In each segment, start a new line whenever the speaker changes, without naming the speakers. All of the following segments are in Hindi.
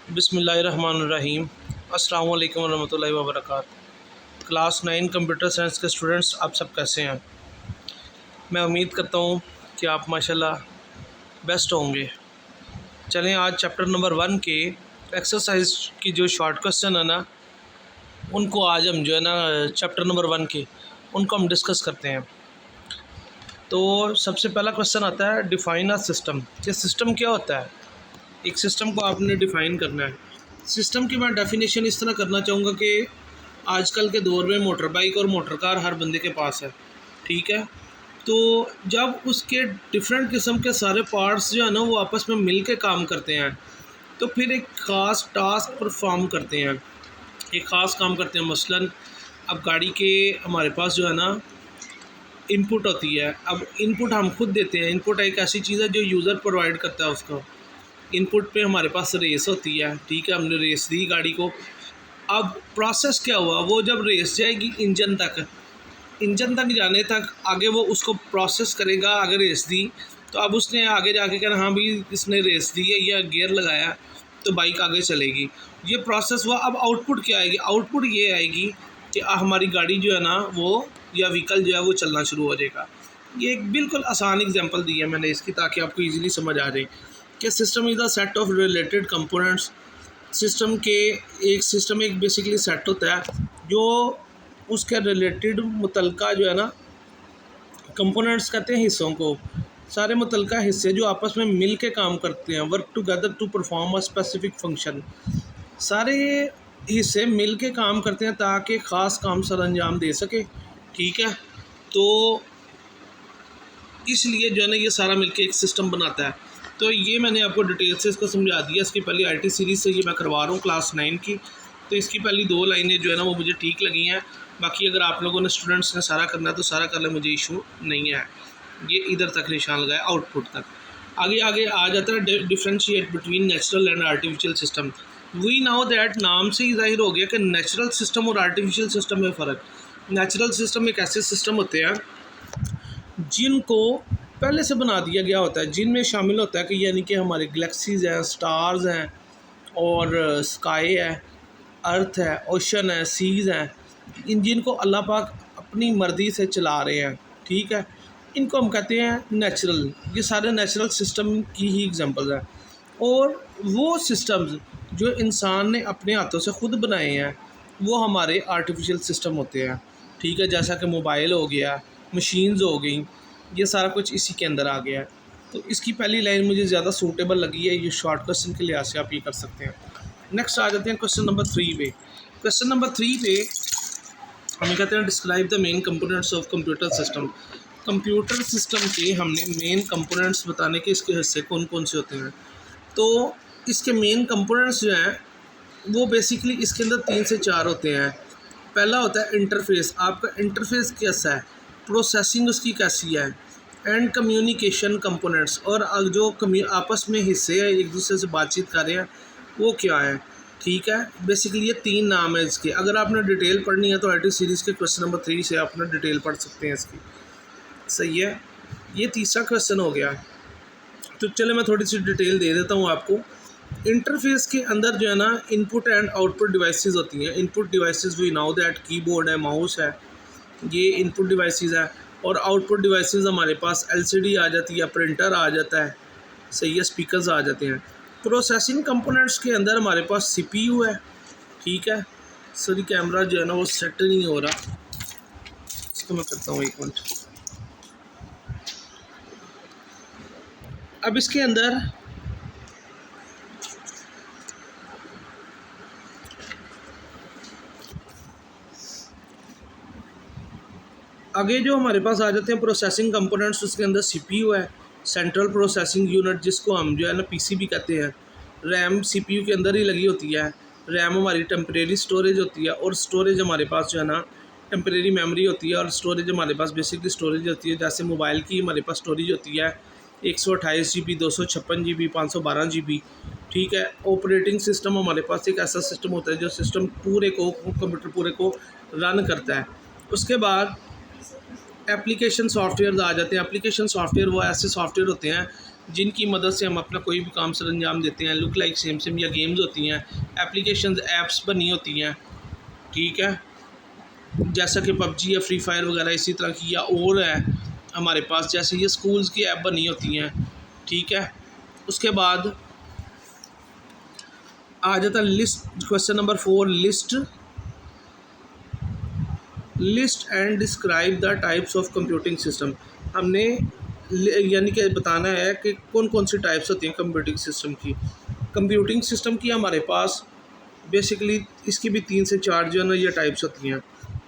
बिस्मिल्लाहिर्रहमानिर्रहीम। अस्सलाम वालेकुम रहमतुल्लाहि व बरकातहू। क्लास 9 कंप्यूटर साइंस के स्टूडेंट्स, आप सब कैसे हैं? मैं उम्मीद करता हूँ कि आप माशाल्लाह बेस्ट होंगे। चलें, आज चैप्टर नंबर 1 के एक्सरसाइज की जो शॉर्ट क्वेश्चन है ना, उनको आज हम जो है ना चैप्टर नंबर 1 के उनको हम डिस्कस करते हैं। तो सबसे पहला क्वेश्चन आता है, डिफ़ाइन अ सिस्टम। ये सिस्टम क्या होता है? एक सिस्टम को आपने डिफ़ाइन करना है। सिस्टम की मैं डेफिनेशन इस तरह करना चाहूँगा कि आजकल के दौर में मोटर बाइक और मोटर कार हर बंदे के पास है, ठीक है। तो जब उसके डिफरेंट किस्म के सारे पार्ट्स जो है ना वो आपस में मिल के काम करते हैं, तो फिर एक ख़ास टास्क परफॉर्म करते हैं, एक ख़ास काम करते हैं। मसलन अब गाड़ी के हमारे पास जो है ना इनपुट होती है। अब इनपुट हम खुद देते हैं। इनपुट एक ऐसी चीज़ है जो यूज़र प्रोवाइड करता है उसको। इनपुट पे हमारे पास रेस होती है, ठीक है, हमने रेस दी गाड़ी को। अब प्रोसेस क्या हुआ, वो जब रेस जाएगी इंजन तक जाने तक आगे वो उसको प्रोसेस करेगा। अगर रेस दी तो अब उसने आगे जाके कहना हाँ भाई इसने रेस दी है या गियर लगाया तो बाइक आगे चलेगी। ये प्रोसेस हुआ। अब आउटपुट क्या आएगी? आउटपुट ये आएगी कि हमारी गाड़ी जो है ना वो या व्हीकल जो है वो चलना शुरू हो जाएगा। ये एक बिल्कुल आसान एग्जांपल दी है मैंने इसकी, ताकि आपको ईजिली समझ आ जाए कि system is the set of related components. System एक बेसिकली सेट होता है जो उसके रिलेटेड मुतलका जो है ना, कंपोनेंट्स कहते हैं हिस्सों को, सारे मुतलका हिस्से जो आपस में मिल के काम करते हैं, work together to perform a specific function. सारे हिस्से मिल के काम करते हैं ताकि ख़ास काम सर अंजाम दे सके, ठीक है। तो इसलिए जो है ना ये सारा मिलके एक सिस्टम बनाता है। तो ये मैंने आपको डिटेल से इसको समझा दिया। इसकी पहली आईटी सीरीज़ से ये मैं करवा रहा हूँ क्लास 9 की। तो इसकी पहली 2 लाइनें जो है ना वो मुझे ठीक लगी हैं। बाकी अगर आप लोगों ने स्टूडेंट्स ने सारा करना है तो सारा कर ले, मुझे इशू नहीं है। ये इधर तक निशान लगाया, आउटपुट तक। आगे आगे आ जाता है differentiate between natural and artificial system. We know that नाम से ही जाहिर हो गया कि नेचुरल सिस्टम और आर्टिफिशियल सिस्टम में फ़र्क। नेचुरल सिस्टम एक ऐसे सिस्टम होते हैं जिनको पहले से बना दिया गया होता है, जिनमें शामिल होता है कि यानी कि हमारे गैलेक्सीज़ हैं, स्टार्स हैं और स्काई है, अर्थ है, ओशन है, सीज़ हैं। इन जिनको अल्लाह पाक अपनी मर्ज़ी से चला रहे हैं, ठीक है। इनको हम कहते हैं नेचुरल। ये सारे नेचुरल सिस्टम की ही एग्जांपल्स हैं। और वो सिस्टम्स जो इंसान ने अपने हाथों से ख़ुद बनाए हैं वो हमारे आर्टिफिशियल सिस्टम होते हैं, ठीक है। जैसा कि मोबाइल हो गया, मशीन्स हो गई, ये सारा कुछ इसी के अंदर आ गया है। तो इसकी पहली लाइन मुझे ज़्यादा सूटेबल लगी है। ये शॉर्ट क्वेश्चन के लिहाज से आप ये कर सकते हैं। नेक्स्ट आ जाते हैं क्वेश्चन नंबर 3 पे। क्वेश्चन नंबर 3 पे हमें कहते हैं describe the main components of computer system. Computer system के हमने मेन कंपोनेंट्स बताने के इसके हिस्से कौन कौन से होते हैं। तो इसके मेन कंपोनेंट्स जो हैं वो बेसिकली इसके अंदर 3 से 4 होते हैं। पहला होता है इंटरफेस। आपका इंटरफेस कैसा है, प्रोसेसिंग उसकी कैसी है, एंड कम्युनिकेशन कंपोनेंट्स, और जो आपस में हिस्से हैं एक दूसरे से बातचीत कर रहे हैं वो क्या है, ठीक है। बेसिकली ये 3 नाम है इसके। अगर आपने डिटेल पढ़नी है तो आईटी सीरीज़ के क्वेश्चन नंबर 3 से आपने डिटेल पढ़ सकते हैं इसकी, सही है। ये तीसरा क्वेश्चन हो गया। तो चले मैं थोड़ी सी डिटेल दे देता हूँ आपको। इंटरफेस के अंदर जो है ना इनपुट एंड आउटपुट डिवाइसेस होती हैं। Input devices we know that keyboard है, माउस है, ये इनपुट डिवाइसेस है। और आउटपुट डिवाइसेस हमारे पास एलसीडी आ जाती है, प्रिंटर आ जाता है, सही है, स्पीकर्स आ जाते हैं। प्रोसेसिंग कंपोनेंट्स के अंदर हमारे पास सीपीयू है, ठीक है। सॉरी कैमरा जो है ना वो सेट नहीं हो रहा, इसको मैं करता हूँ 1 मिनट। अब इसके अंदर आगे जो हमारे पास आ जाते हैं प्रोसेसिंग कंपोनेंट्स, उसके अंदर सीपीयू है, सेंट्रल प्रोसेसिंग यूनिट, जिसको हम जो है ना पीसीबी कहते हैं। रैम सीपीयू के अंदर ही लगी होती है। रैम हमारी टेम्परेरी स्टोरेज होती है, और स्टोरेज हमारे पास जो है ना टेम्परेरी मेमोरी होती है। और स्टोरेज हमारे पास बेसिकली स्टोरेज होती है, जैसे मोबाइल की हमारे पास स्टोरेज होती है 128 GB, 256 GB, 512 GB, ठीक है। ऑपरेटिंग सिस्टम हमारे पास एक ऐसा सिस्टम होता है जो सिस्टम पूरे को, कंप्यूटर पूरे को रन करता है। उसके बाद एप्लीकेशन सॉफ्टवेयर आ जाते हैं। एप्लीकेशन सॉफ्टवेयर वो ऐसे सॉफ्टवेयर होते हैं जिनकी मदद से हम अपना कोई भी काम सर अंजाम देते हैं। लुक लाइक सेम सेम या गेम्स होती हैं, एप्लीकेशंस ऐप्स बनी होती हैं, ठीक है, जैसा कि पबजी या फ्री फायर वगैरह इसी तरह की, या और है हमारे पास जैसे ये स्कूल्स की ऐप बनी होती हैं, ठीक है। उसके बाद आ जाता है list, question number 4, list and describe the types of computing system. हमने यानी कि बताना है कि कौन कौन सी टाइप्स होती हैं कंप्यूटिंग सिस्टम की। कंप्यूटिंग सिस्टम की हमारे पास बेसिकली इसकी भी 3 से 4 जो है ना ये टाइप्स होती हैं।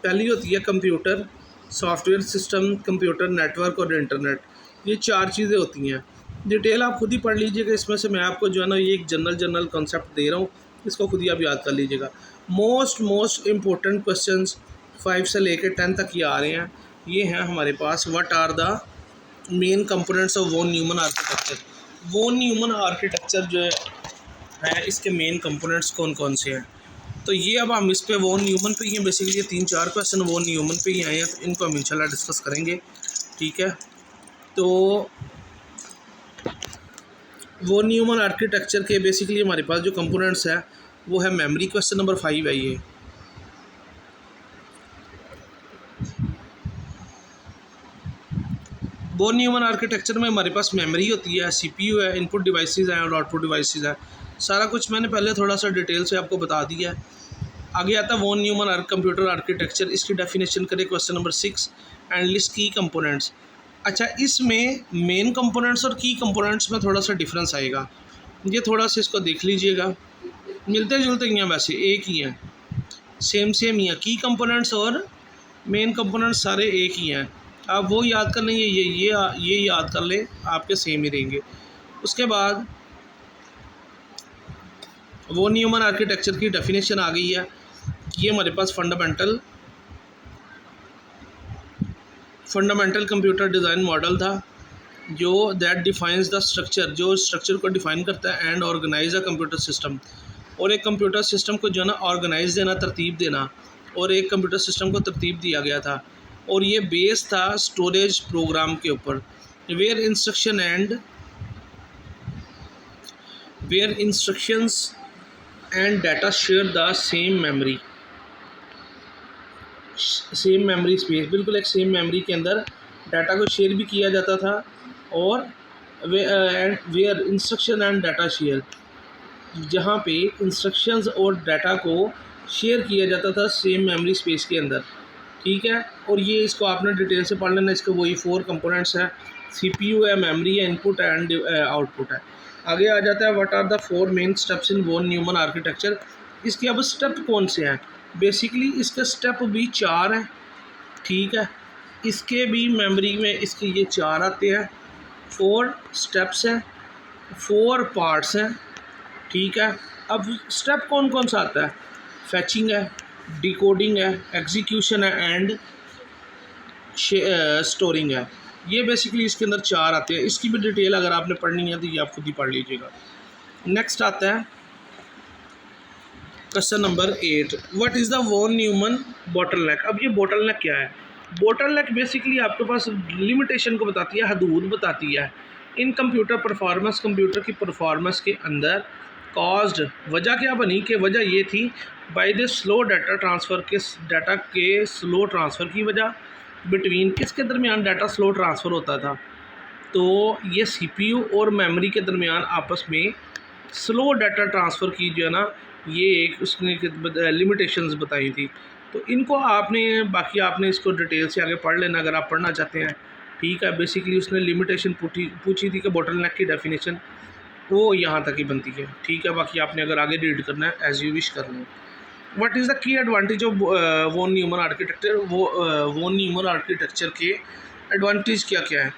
पहली होती है computer software system, computer network और इंटरनेट। ये 4 चीज़ें होती हैं। डिटेल आप खुद ही पढ़ लीजिएगा, इसमें से मैं आपको जो है ना ये एक जनरल कॉन्सेप्ट दे रहा हूँ, इसको खुद ही आप याद कर लीजिएगा। मोस्ट इम्पोर्टेंट क्वेश्चंस 5 से लेकर 10 तक ये आ रहे हैं। ये हैं हमारे पास, what are the main components of von Neumann architecture. Von Neumann architecture जो है इसके मेन कंपोनेंट्स कौन कौन से हैं। तो ये अब हम इस पे वॉन न्यूमन पे ही हैं, बेसिकली ये 3-4 क्वेश्चन वॉन न्यूमन पे ही आए हैं, तो इनको हम इंशाल्लाह डिस्कस करेंगे, ठीक है। तो वॉन न्यूमन आर्किटेक्चर के बेसिकली हमारे पास जो कंपोनेंट्स है वो है मेमोरी। क्वेश्चन नंबर 5 है ये। वॉन न्यूमन आर्किटेक्चर में हमारे पास मेमोरी होती है, सीपीयू है, इनपुट डिवाइसेस हैं और आउटपुट डिवाइसेस है। सारा कुछ मैंने पहले थोड़ा सा डिटेल से आपको बता दिया है। आगे आता है वॉन न्यूमन कंप्यूटर आर्किटेक्चर, इसकी डेफिनेशन करें क्वेश्चन नंबर 6 एंड लिस्ट की कंपोनेंट्स। अच्छा, इसमें मेन कंपोनेंट्स और की कंपोनेंट्स में थोड़ा सा डिफरेंस आएगा, ये थोड़ा सा इसको देख लीजिएगा। मिलते जुलते ही हैं, वैसे एक ही हैं, सेम ही हैं। की कंपोनेंट्स और मेन कंपोनेंट्स सारे एक ही हैं। आप वो याद कर लेंगे, ये याद कर लें, आपके सेम ही रहेंगे। उसके बाद वॉन न्यूमन आर्किटेक्चर की डेफिनेशन आ गई है। ये हमारे पास फंडामेंटल कंप्यूटर डिज़ाइन मॉडल था, जो दैट डिफाइंस द स्ट्रक्चर, जो स्ट्रक्चर को डिफ़ाइन करता है, and organise a computer system. और एक कंप्यूटर सिस्टम को जो है ना ऑर्गेनाइज देना, तरतीब देना, और एक कंप्यूटर सिस्टम को तरतीब दिया गया था। और ये बेस था स्टोरेज प्रोग्राम के ऊपर, where instructions and data share the same memory space. बिल्कुल एक सेम मेमोरी के अंदर डाटा को शेयर भी किया जाता था, और where instruction and data share, जहाँ पे इंस्ट्रक्शंस और डाटा को शेयर किया जाता था सेम मेमोरी स्पेस के अंदर, ठीक है। और ये इसको आपने डिटेल से पढ़ लेना। इसके वही 4 कंपोनेंट्स हैं, सीपीयू है, मेमोरी है, इनपुट एंड आउटपुट है। आगे आ जाता है what are the 4 main steps in von Neumann architecture. इसके अब स्टेप कौन से हैं? बेसिकली इसके स्टेप भी 4 हैं, ठीक है। इसके भी मेमोरी में इसके ये 4 आते हैं, 4 स्टेप्स हैं, 4 पार्ट्स हैं, ठीक है। अब स्टेप कौन कौन सा आता है? फैचिंग है, डिकोडिंग है, एग्जीक्यूशन है, एंड स्टोरिंग है। ये बेसिकली इसके अंदर 4 आते हैं। इसकी भी डिटेल अगर आपने पढ़नी है तो ये आप खुद ही पढ़ लीजिएगा। नेक्स्ट आता है question number 8, what is the von Neumann bottleneck. अब ये बॉटलनेक क्या है? बॉटलनेक बेसिकली आपके पास लिमिटेशन को बताती है, हदूद बताती है इन कंप्यूटर परफॉर्मेंस, कंप्यूटर की परफॉर्मेंस के अंदर। कॉज्ड, वजह क्या बनी कि वजह ये थी by the slow data transfer, के डाटा के स्लो ट्रांसफ़र की वजह, बिटवीन किसके दरमियान डाटा स्लो ट्रांसफ़र होता था, तो ये सीपीयू और मेमोरी के दरमियान आपस में स्लो डाटा ट्रांसफ़र की जो है ना ये एक उसने लिमिटेशंस बताई थी। तो इनको आपने बाकी आपने इसको डिटेल से आगे पढ़ लेना अगर आप पढ़ना चाहते हैं, ठीक है। बेसिकली उसने लिमिटेशन पूछी थी कि बॉटलनेक की डेफिनेशन वो यहाँ तक ही बनती है, ठीक है। बाकी आपने अगर आगे रीड करना है एज यू विश कर लें। What is the key advantage of von Neumann architecture. Von Neumann architecture के एडवांटेज क्या क्या है?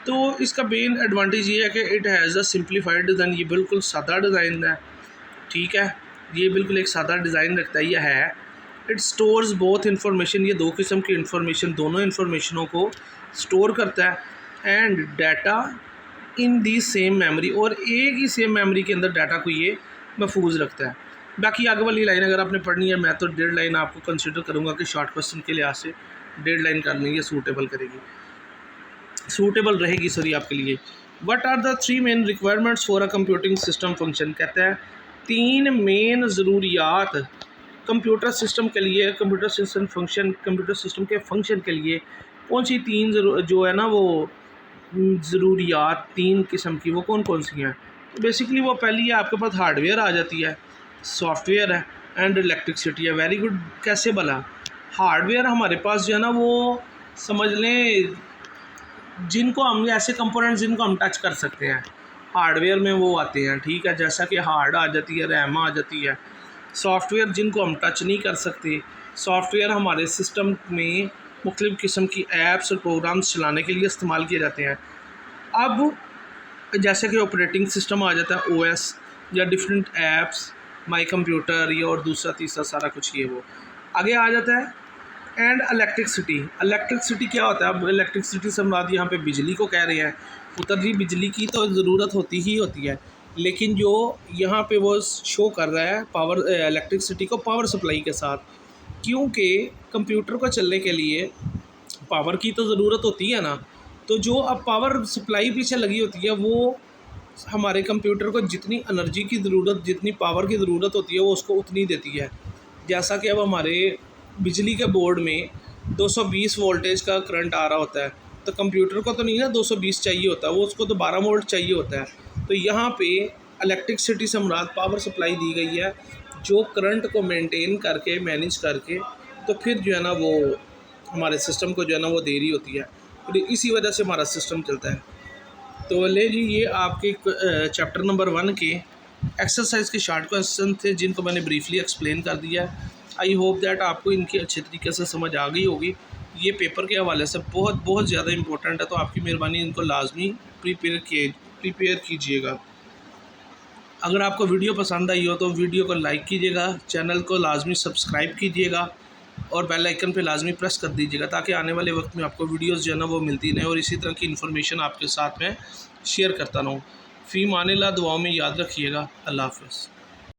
तो इसका मेन एडवांटेज ये है कि it has a simplified design. ये बिल्कुल सादा डिज़ाइन है, ठीक है। ये बिल्कुल एक सादा डिज़ाइन रखता है, यह है। इट स्टोर्स बोथ इन्फॉर्मेशन, ये 2 किस्म की इन्फॉर्मेशन, दोनों इन्फॉर्मेशनों को स्टोर करता है, and data in the same memory, और एक ही सेम मेमोरी के अंदर डाटा को ये महफूज रखता है। बाकी आगे वाली लाइन अगर आपने पढ़नी है, मैं तो 1.5 लाइन आपको कंसिडर करूँगा कि शॉर्ट क्वेश्चन के लिहाज से 1.5 लाइन कर लेंगे, सूटेबल रहेगी सॉरी आपके लिए। What are the 3 main requirements for a computing system function. कहता है 3 मेन ज़रूरियात कंप्यूटर सिस्टम के लिए, computer system function, computer system के फंक्शन के लिए कौन सी 3 जो है ना वो ज़रूरियात 3 किस्म की, वो कौन कौन सी हैं। तो बेसिकली वो पहली है आपके पास हार्डवेयर आ जाती है, सॉफ्टवेयर है एंड इलेक्ट्रिसिटी है। Very good. कैसे भला? हार्डवेयर हमारे पास जो है ना वो समझ लें जिनको हम ऐसे कंपोनेंट्स जिनको हम टच कर सकते हैं, हार्डवेयर में वो आते हैं, ठीक है। जैसा कि हार्ड आ जाती है, रैम आ जाती है। सॉफ्टवेयर जिनको हम टच नहीं कर सकते। सॉफ्टवेयर हमारे सिस्टम में मुख्तलिफ़ किस्म की ऐप्स और प्रोग्राम्स चलाने के लिए इस्तेमाल किए जाते हैं। अब जैसे कि ऑपरेटिंग सिस्टम आ जाता है ओएस, या डिफरेंट ऐप्स, माई कंप्यूटर, ये और दूसरा तीसरा सारा कुछ ये वो आगे आ जाता है। And electricity. इलेक्ट्रिसिटी क्या होता है? अब इलेक्ट्रिसिटी से हम यहाँ पे बिजली को कह रहे हैं। पुत्र जी बिजली की तो ज़रूरत होती ही होती है, लेकिन जो यहाँ पे वो शो कर रहा है पावर, इलेक्ट्रिसिटी को पावर सप्लाई के साथ, क्योंकि कंप्यूटर को चलने के लिए पावर की तो ज़रूरत होती है ना। तो जो अब पावर सप्लाई पीछे लगी होती है वो हमारे कंप्यूटर को जितनी एनर्जी की ज़रूरत, जितनी पावर की ज़रूरत होती है वो उसको उतनी देती है। जैसा कि अब हमारे बिजली के बोर्ड में 220 वोल्टेज का करंट आ रहा होता है, तो कंप्यूटर को तो नहीं ना 220 चाहिए होता, वो उसको तो 12 वोल्ट चाहिए होता है। तो यहाँ पे इलेक्ट्रिसिटी से मुराद पावर सप्लाई दी गई है, जो करंट को मेंटेन करके, मैनेज करके, तो फिर जो है ना वो हमारे सिस्टम को जो है ना वो दे रही होती है। तो इसी वजह से हमारा सिस्टम चलता है। तो ले जी ये आपके चैप्टर नंबर 1 के एक्सरसाइज के शॉर्ट क्वेश्चन थे, जिनको मैंने ब्रीफली एक्सप्लेन कर दिया है। आई होप दैट आपको इनकी अच्छे तरीके से समझ आ गई होगी। ये पेपर के हवाले से बहुत बहुत ज़्यादा इंपॉर्टेंट है, तो आपकी मेहरबानी इनको लाजमी प्रिपेयर कीजिएगा। अगर आपको वीडियो पसंद आई हो तो वीडियो को लाइक कीजिएगा, चैनल को लाजमी सब्सक्राइब कीजिएगा और बेल आइकन पे लाजमी प्रेस कर दीजिएगा, ताकि आने वाले वक्त में आपको वीडियोस जो है ना वो मिलती रहें और इसी तरह की इन्फॉर्मेशन आपके साथ में शेयर करता रहूँ। फ़ी मानिल्लाह, दुआओं में याद रखिएगा। अल्लाह हाफ़िज़।